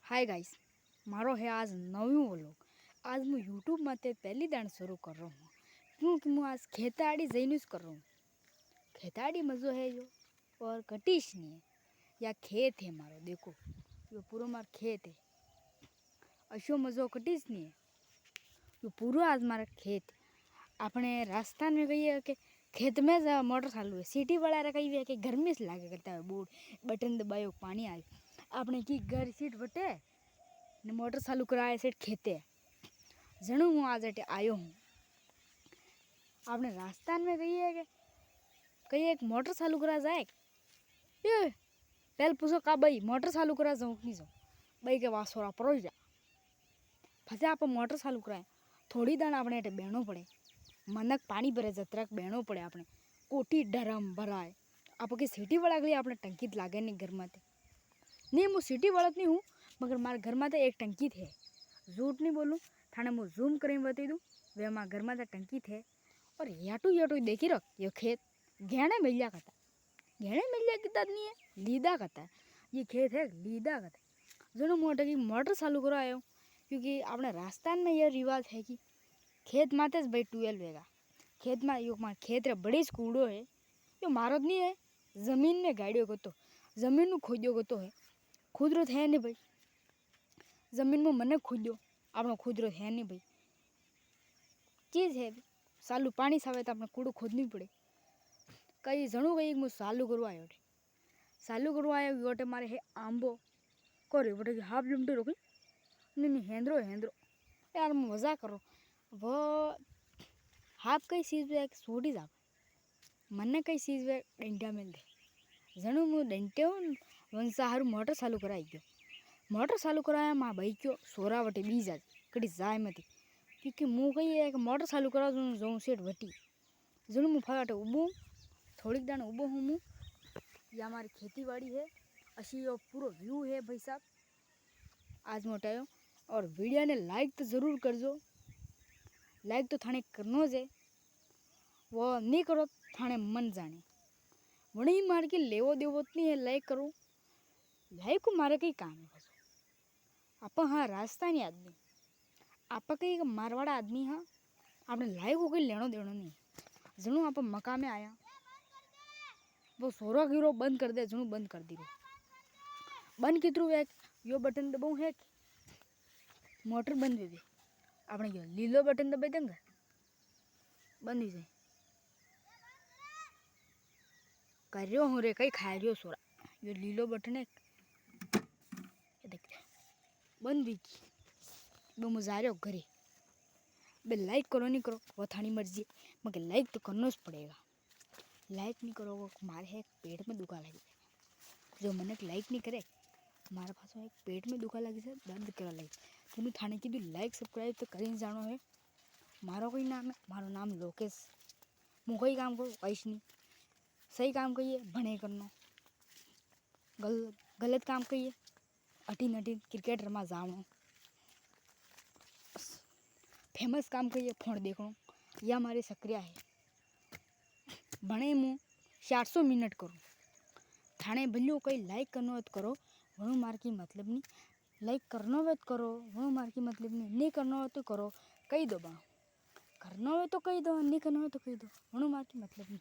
Hi guys, मारो है आज नवीं व्लॉग। आज मैं यूट्यूब में पहली दान शुरू कर रहा हूँ क्योंकि मैं आज खेताड़ी जैनूस कर रहा हूँ। खेताड़ी मज़ो है जो और कटीश नहीं है, या खेत है मारो। देखो यो पूरा मार खेत है, अशो मज़ो कटीश नहीं है। यो पूरा आज मारा खेत। अपने राजस्थान में कहिए कि खेत में ज मोटर चालू है। सिटी वाला कहिए कि घर में से लागे करता है बोर्ड बटन दबायो पानी आए। अपने की घर सीट बटे ने मोटर चालू कराए सेठ खेते जणू हूँ आज अटे आयो हूँ। आपने राजस्थान में कही एक मोटर चालू करा जाए ये पहले पूछो का भाई मोटर चालू करा जाऊँ कि नहीं जाऊँ। भाई के वासोरा परोज जा फसे आप मोटर चालू कराए थोड़ी दान अपने अटे बहनों पड़े। मनक पानी भरे जतरक बहनों पड़े। अपने कोटी डरम भराए आप कि सिटी वाला गई अपने टंकी लागे नहीं घर में नहीं। मैं सिटी वाला नहीं हूँ मगर मारे घर में एक टंकी थे। झूठ नहीं बोलूँ थाने मैं जूम कर बता दूँ वे हमारे घर में टंकी थे। और याटू याटू देखी रख ये खेत घेने मिलिया कहता घेने मिलिया कितना नहीं है लीदा कहता है। ये खेत है लीदा कहता है। जनो मोटे की मोटर चालू करो आयो क्योंकि अपने राजस्थान में यह रिवाज है कि खेत माते भाई ट्वेल्व वेगा खेत में यो मार खेत रे बड़ी कूड़ो है। यो मारो नहीं है जमीन में गाड़ियों को तो जमीन में खोदियो को तो है खुदरो है नहीं भाई। जमीन में मन खोदो अपना खुदरो है नहीं भाई चीज़ है सालू पानी सावे तो अपने कूड़ो खोदनी पड़े। कई जणू कई मुझे चालू करवायो चालू करवायो योटे मारे है आंबो करे बोटे हाफ लिमटो रोकी नहीं हेंद्रो हेंद्रो यार मजा करो वो हाफ कई चीज़ वे छोड़ी जा मन कई चीज़ वे डंडा मिल दे जणू मुझे डंटे वंशा हारू मोटर चालू कराई गयो। मोटर चालू कराया माँ भाई क्यों सोरा वटे बी जा कड़ी जाए मती क्योंकि मुँह कही है कि मोटर चालू करा जो सेठ वटी जणू मुँह फटाटे उबू थोड़ी दान उबो हूँ मुँह। यह हमारी खेती बाड़ी है अशी यो पूरा व्यू है भाई साहब आज मोटायो। और वीडियो ने लाइक तो ज़रूर करजो। लाइक तो थाने करनो जे वो नहीं करो थाने मन जाने वही मार के लेवो देवो नहीं है। लाइक करो लाइक को मारे कई काम है आप हाँ राजस्थानी आदमी आप कहीं मारवाड़ा आदमी हाँ आपने लाइक को कहीं लेनो देनो नहीं। जणू आप मका में आया वो सोरा गिरो बंद कर दे जणू बंद कर दी बंद कितरू है यो बटन दबाऊ है मोटर बंद दे अपने यो लीलो बटन दबाई देंगे बंद ही जाए कर रहे हूँ रे कहीं खा रही हो सोरा यो लीलो बटन है देख बंद भी की वो मजा आ रहे हो घरे बे लाइक करो नहीं करो वो थानी मर्जी मगर लाइक तो करना ही पड़ेगा। लाइक नहीं करोगे मारे है पेट में दुखा लगी जो मन लाइक नहीं करे मारे पास एक पेट में दुखा लगी से दर्द करा लगी तुम थाने की लाइक सब्सक्राइब तो कर जानो है। मारो कोई नाम है मारो नाम लोकेश मु कोई काम करो कहीश नहीं सही काम कहिए भणे करनो गलत काम कहिए अटीन अटीन क्रिकेट रमा जानो फेमस काम कहिए फोन देखो यह हमारी सक्रिया है। भणे मुँह 400 मिनट करूँ थाने भल्यो कहीं लाइक करनो है तो करो वणु मार की मतलब नहीं। लाइक करनो है तो करो वणु मार की मतलब नहीं करनो है तो करो कही दो बा करनो है तो कही दो नहीं करनो है तो कही दो वणु मार की मतलब नहीं।